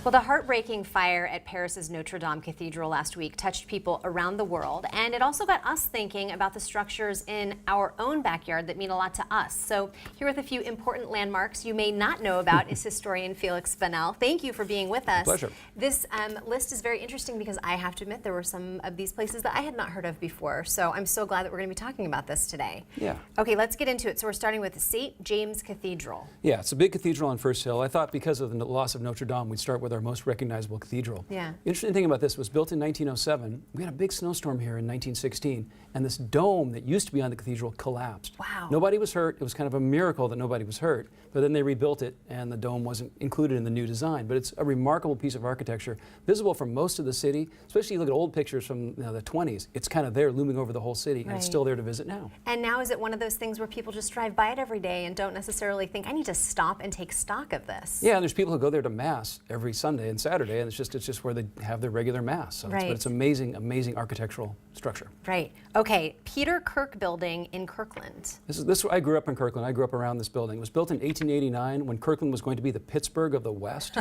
Well, the heartbreaking fire at Paris's Notre Dame Cathedral last week touched people around the world, and it also got us thinking about the structures in our own backyard that mean a lot to us. So here with a few important landmarks you may not know about is historian Feliks Banel. Thank you for being with us. Pleasure. This list is very interesting because I have to admit there were some of these places that I had not heard of before. So I'm so glad that we're going to be talking about this today. Yeah. Okay, let's get into it. So we're starting with St. James Cathedral. Yeah, it's a big cathedral on First Hill. I thought because of the loss of Notre Dame, we'd start with our most recognizable cathedral. Yeah. Interesting thing about this, it was built in 1907. We had a big snowstorm here in 1916, and this dome that used to be on the cathedral collapsed. Wow. Nobody was hurt. It was kind of a miracle that nobody was hurt, but then they rebuilt it, and the dome wasn't included in the new design. But it's a remarkable piece of architecture, visible from most of the city, especially you look at old pictures from the 20s. It's kind of there looming over the whole city, and it's still there to visit now. And now is it one of those things where people just drive by it every day and don't necessarily think, I need to stop and take stock of this? Yeah, and there's people who go there to Mass every Sunday and Saturday, and it's just where they have their regular Mass. So but it's amazing architectural structure. Right. Okay, Peter Kirk building in Kirkland. I grew up in Kirkland. I grew up around this building. It was built in 1889 when Kirkland was going to be the Pittsburgh of the West.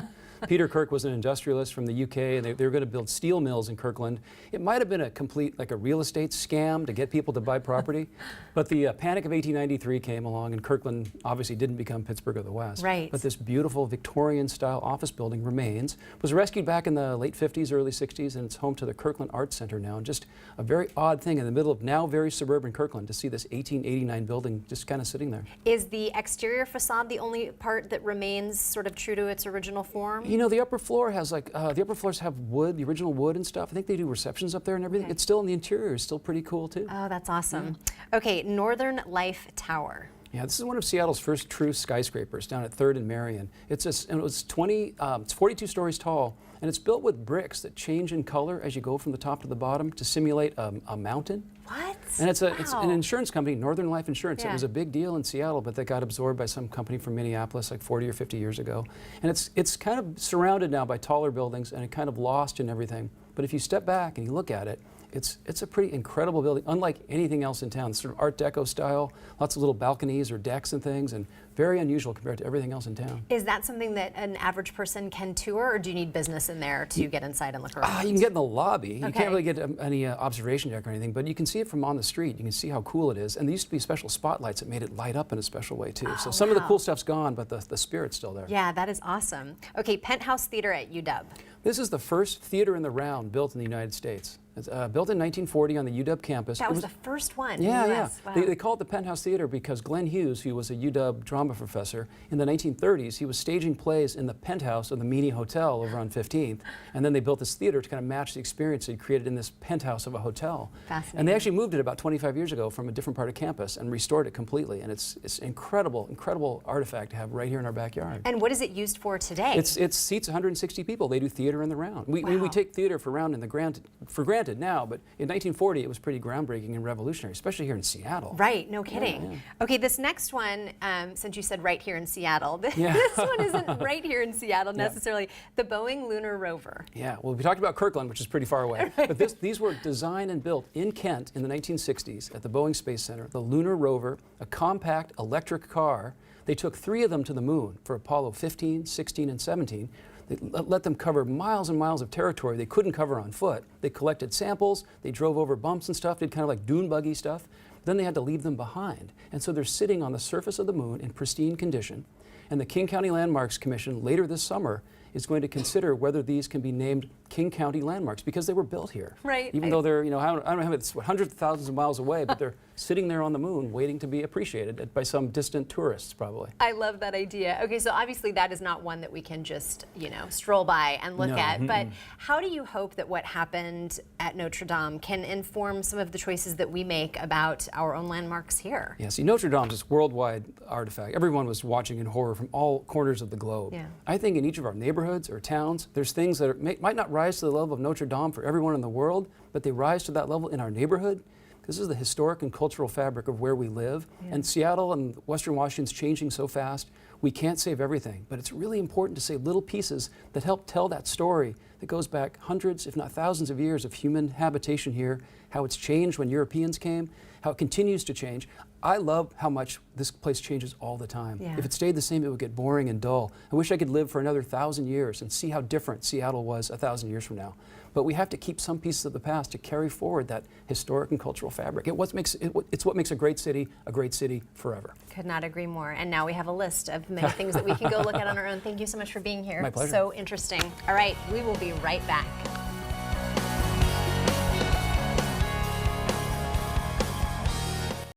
Peter Kirk was an industrialist from the UK, and they were going to build steel mills in Kirkland. It might have been a complete, like a real estate scam to get people to buy property, but the panic of 1893 came along, and Kirkland obviously didn't become Pittsburgh of the West. Right. But this beautiful Victorian-style office building remains. Was rescued back in the late 50s, early 60s, and it's home to the Kirkland Arts Center now. And just a very odd thing in the middle of now very suburban Kirkland to see this 1889 building just kind of sitting there. Is the exterior facade the only part that remains sort of true to its original form? You know, the upper floor has the upper floors have wood, the original wood and stuff. I think they do receptions up there and everything. Okay. It's still in the interior, is still pretty cool too. Oh, that's awesome. Yeah. Okay, Northern Life Tower. Yeah, this is one of Seattle's first true skyscrapers down at 3rd and Marion. It's 42 stories tall, and it's built with bricks that change in color as you go from the top to the bottom to simulate a mountain. What? And it's an insurance company, Northern Life Insurance. Yeah. It was a big deal in Seattle, but they got absorbed by some company from Minneapolis like 40 or 50 years ago. And it's kind of surrounded now by taller buildings, and it kind of lost in everything. But if you step back and you look at it, it's a pretty incredible building, unlike anything else in town. It's sort of Art Deco style, lots of little balconies or decks and things, and very unusual compared to everything else in town. Is that something that an average person can tour, or do you need business in there to get inside and look around? You can get in the lobby. Okay. You can't really get any observation deck or anything, but you can see it from on the street. You can see how cool it is. And there used to be special spotlights that made it light up in a special way too. So some of the cool stuff's gone, but the spirit's still there. Yeah, that is awesome. Okay, Penthouse Theater at UW. This is the first theater in the round built in the United States. It's built in 1940 on the UW campus. That was the first one yeah, in the yeah. US. Wow. They call it the Penthouse Theater because Glenn Hughes, who was a UW drama professor, in the 1930s, he was staging plays in the penthouse of the Meany Hotel over on 15th, and then they built this theater to kind of match the experience they created in this penthouse of a hotel. Fascinating. And they actually moved it about 25 years ago from a different part of campus and restored it completely, and it's an incredible artifact to have right here in our backyard. And what is it used for today? It seats 160 people. They do theater in the round. We take theater for granted now, but in 1940 it was pretty groundbreaking and revolutionary, especially here in Seattle. Right, no kidding. Yeah. Okay, this next one, since you said right here in Seattle, this Yeah. one isn't right here in Seattle necessarily. The Boeing Lunar Rover. Yeah, well, we talked about Kirkland, which is pretty far away, but these were designed and built in Kent in the 1960s at the Boeing Space Center. The Lunar Rover, a compact electric car. They took 3 of them to the moon for Apollo 15, 16, and 17. They let them cover miles and miles of territory they couldn't cover on foot. They collected samples, they drove over bumps and stuff, did kind of like dune buggy stuff. Then they had to leave them behind. And so they're sitting on the surface of the moon in pristine condition. And the King County Landmarks Commission later this summer is going to consider whether these can be named King County landmarks because they were built here. Right. Even though they're, I don't know how it's hundreds of thousands of miles away, but they're sitting there on the moon waiting to be appreciated by some distant tourists probably. I love that idea. Okay, so obviously that is not one that we can just, stroll by and look at, but how do you hope that what happened at Notre Dame can inform some of the choices that we make about our own landmarks here? Yeah, see, Notre Dame's this worldwide artifact. Everyone was watching in horror from all corners of the globe. Yeah. I think in each of our neighborhoods or towns, there's things that might not rise to the level of Notre Dame for everyone in the world, but they rise to that level in our neighborhood. This is the historic and cultural fabric of where we live. Yeah. And Seattle and Western Washington's changing so fast, we can't save everything. But it's really important to save little pieces that help tell that story that goes back hundreds, if not thousands of years of human habitation here, how it's changed when Europeans came, how it continues to change. I love how much this place changes all the time. Yeah. If it stayed the same, it would get boring and dull. I wish I could live for another 1,000 years and see how different Seattle was 1,000 years from now. But we have to keep some pieces of the past to carry forward that historic and cultural fabric. It's what makes a great city forever. Could not agree more. And now we have a list of many things that we can go look at on our own. Thank you so much for being here. My pleasure. So interesting. All right, we will be right back.